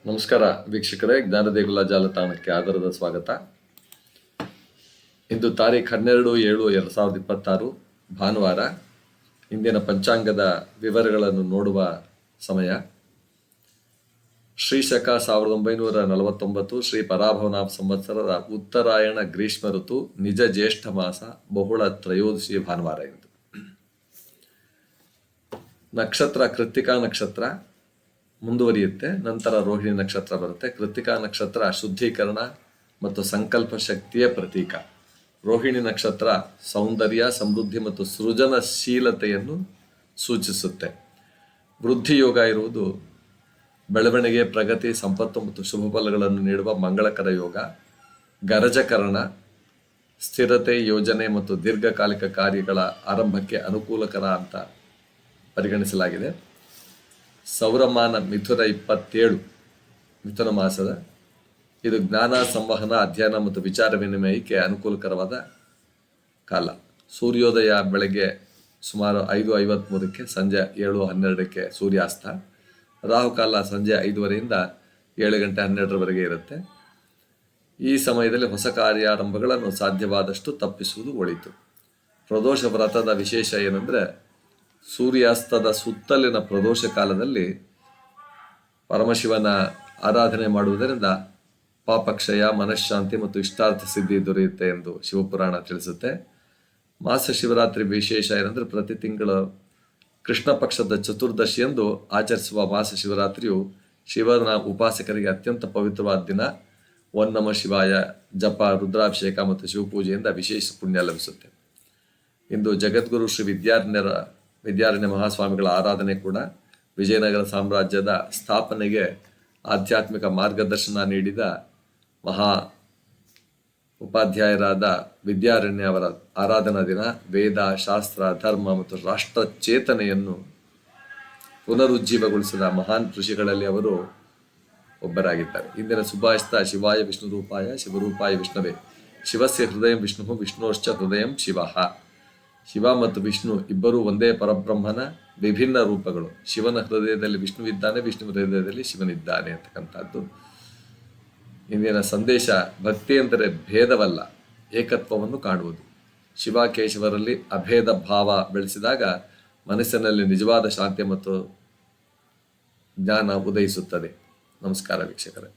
ನಮಸ್ಕಾರ ವೀಕ್ಷಕರೇ, ಜ್ಞಾನದೇಗುಲ ಜಾಲತಾಣಕ್ಕೆ ಆಧಾರದ ಸ್ವಾಗತ. ಇಂದು ತಾರೀಖು 12/7/2026 ಭಾನುವಾರ. ಇಂದಿನ ಪಂಚಾಂಗದ ವಿವರಗಳನ್ನು ನೋಡುವ ಸಮಯ. ಶ್ರೀ ಶಕ 1949 ಶ್ರೀ ಪರಾಭವನ ಸಂವತ್ಸರದ ಉತ್ತರಾಯಣ ಗ್ರೀಷ್ಮ ಋತು, ನಿಜ ಜ್ಯೇಷ್ಠ ಮಾಸ, ಬಹುಳ ತ್ರಯೋದಶಿ ಭಾನುವಾರ. ಇಂದು ನಕ್ಷತ್ರ ಕೃತ್ತಿಕಾ ನಕ್ಷತ್ರ ಮುಂದುವರಿಯುತ್ತೆ. ನಂತರ ರೋಹಿಣಿ ನಕ್ಷತ್ರ ಬರುತ್ತೆ. ಕೃತ್ತಿಕಾ ನಕ್ಷತ್ರ ಶುದ್ಧೀಕರಣ ಮತ್ತು ಸಂಕಲ್ಪ ಶಕ್ತಿಯ ಪ್ರತೀಕ. ರೋಹಿಣಿ ನಕ್ಷತ್ರ ಸೌಂದರ್ಯ, ಸಮೃದ್ಧಿ ಮತ್ತು ಸೃಜನಶೀಲತೆಯನ್ನು ಸೂಚಿಸುತ್ತೆ. ವೃದ್ಧಿ ಯೋಗ ಇರುವುದು ಬೆಳವಣಿಗೆ, ಪ್ರಗತಿ, ಸಂಪತ್ತು ಮತ್ತು ಶುಭ ಫಲಗಳನ್ನು ನೀಡುವ ಮಂಗಳಕರ ಯೋಗ. ಗರಜಕರಣ ಸ್ಥಿರತೆ, ಯೋಜನೆ ಮತ್ತು ದೀರ್ಘಕಾಲಿಕ ಕಾರ್ಯಗಳ ಆರಂಭಕ್ಕೆ ಅನುಕೂಲಕರ ಅಂತ ಪರಿಗಣಿಸಲಾಗಿದೆ. ಸೌರಮಾನ ಮಿಥುನ 27 ಮಿಥುನ ಮಾಸದ. ಇದು ಜ್ಞಾನ, ಸಂವಹನ, ಅಧ್ಯಯನ ಮತ್ತು ವಿಚಾರ ವಿನಿಮಯಕ್ಕೆ ಅನುಕೂಲಕರವಾದ ಕಾಲ. ಸೂರ್ಯೋದಯ ಬೆಳಗ್ಗೆ ಸುಮಾರು 5:53, ಸಂಜೆ 7:12 ಸೂರ್ಯಾಸ್ತ. ರಾಹುಕಾಲ ಸಂಜೆ 5:30 7:12 ಇರುತ್ತೆ. ಈ ಸಮಯದಲ್ಲಿ ಹೊಸ ಕಾರ್ಯಾರಂಭಗಳನ್ನು ಸಾಧ್ಯವಾದಷ್ಟು ತಪ್ಪಿಸುವುದು ಒಳಿತು. ಪ್ರದೋಷ ವ್ರತದ ವಿಶೇಷ ಏನಂದರೆ, ಸೂರ್ಯಾಸ್ತದ ಸುತ್ತಲಿನ ಪ್ರದೋಷ ಕಾಲದಲ್ಲಿ ಪರಮಶಿವನ ಆರಾಧನೆ ಮಾಡುವುದರಿಂದ ಪಾಪಕ್ಷಯ, ಮನಃಶಾಂತಿ ಮತ್ತು ಇಷ್ಟಾರ್ಥ ಸಿದ್ಧಿ ದೊರೆಯುತ್ತೆ ಎಂದು ಶಿವಪುರಾಣ ತಿಳಿಸುತ್ತೆ. ಮಾಸ ಶಿವರಾತ್ರಿ ವಿಶೇಷ ಏನಂದರೆ, ಪ್ರತಿ ತಿಂಗಳ ಕೃಷ್ಣ ಪಕ್ಷದ ಚತುರ್ದಶಿಯಂದು ಆಚರಿಸುವ ಮಾಸ ಶಿವರಾತ್ರಿಯು ಶಿವನ ಉಪಾಸಕರಿಗೆ ಅತ್ಯಂತ ಪವಿತ್ರವಾದ ದಿನ. ಓಂ ನಮಃ ಶಿವಾಯ ಜಪ, ರುದ್ರಾಭಿಷೇಕ ಮತ್ತು ಶಿವಪೂಜೆಯಿಂದ ವಿಶೇಷ ಪುಣ್ಯ ಲಭಿಸುತ್ತೆ. ಇಂದು ಜಗದ್ಗುರು ಶ್ರೀ ವಿದ್ಯಾರಣ್ಯ ಮಹಾಸ್ವಾಮಿಗಳ ಆರಾಧನೆ ಕೂಡ. ವಿಜಯನಗರ ಸಾಮ್ರಾಜ್ಯದ ಸ್ಥಾಪನೆಗೆ ಆಧ್ಯಾತ್ಮಿಕ ಮಾರ್ಗದರ್ಶನ ನೀಡಿದ ಮಹಾ ಉಪಾಧ್ಯಾಯರಾದ ವಿದ್ಯಾರಣ್ಯ ಅವರ ಆರಾಧನಾ ದಿನ. ವೇದ, ಶಾಸ್ತ್ರ, ಧರ್ಮ ಮತ್ತು ರಾಷ್ಟ್ರ ಚೇತನೆಯನ್ನು ಪುನರುಜ್ಜೀವಗೊಳಿಸಿದ ಮಹಾನ್ ಋಷಿಗಳಲ್ಲಿ ಅವರು ಒಬ್ಬರಾಗಿದ್ದಾರೆ. ಇಂದಿನ ಸುಭಾಷಿತ: ಶಿವಾಯ ವಿಷ್ಣು ರೂಪಾಯ ಶಿವರೂಪಾಯ ವಿಷ್ಣುವೇ, ಶಿವಸ್ಯ ಹೃದಯಂ ವಿಷ್ಣು, ವಿಷ್ಣೋಶ್ಚ ಹೃದಯಂ ಶಿವಃ. ಶಿವ ಮತ್ತು ವಿಷ್ಣು ಇಬ್ಬರೂ ಒಂದೇ ಪರಬ್ರಹ್ಮನ ವಿಭಿನ್ನ ರೂಪಗಳು. ಶಿವನ ಹೃದಯದಲ್ಲಿ ವಿಷ್ಣುವಿದ್ದಾನೆ, ವಿಷ್ಣು ಹೃದಯದಲ್ಲಿ ಶಿವನಿದ್ದಾನೆ ಅಂತಕ್ಕಂಥದ್ದು ಇಂದಿನ ಸಂದೇಶ. ಭಕ್ತಿ ಎಂದರೆ ಭೇದವಲ್ಲ, ಏಕತ್ವವನ್ನು ಕಾಣುವುದು. ಶಿವ ಕೇಶವರಲ್ಲಿ ಅಭೇದ ಭಾವ ಬೆಳೆಸಿದಾಗ ಮನಸ್ಸಿನಲ್ಲಿ ನಿಜವಾದ ಶಾಂತಿ ಮತ್ತು ಜ್ಞಾನ ಉದಯಿಸುತ್ತದೆ. ನಮಸ್ಕಾರ ವೀಕ್ಷಕರೇ.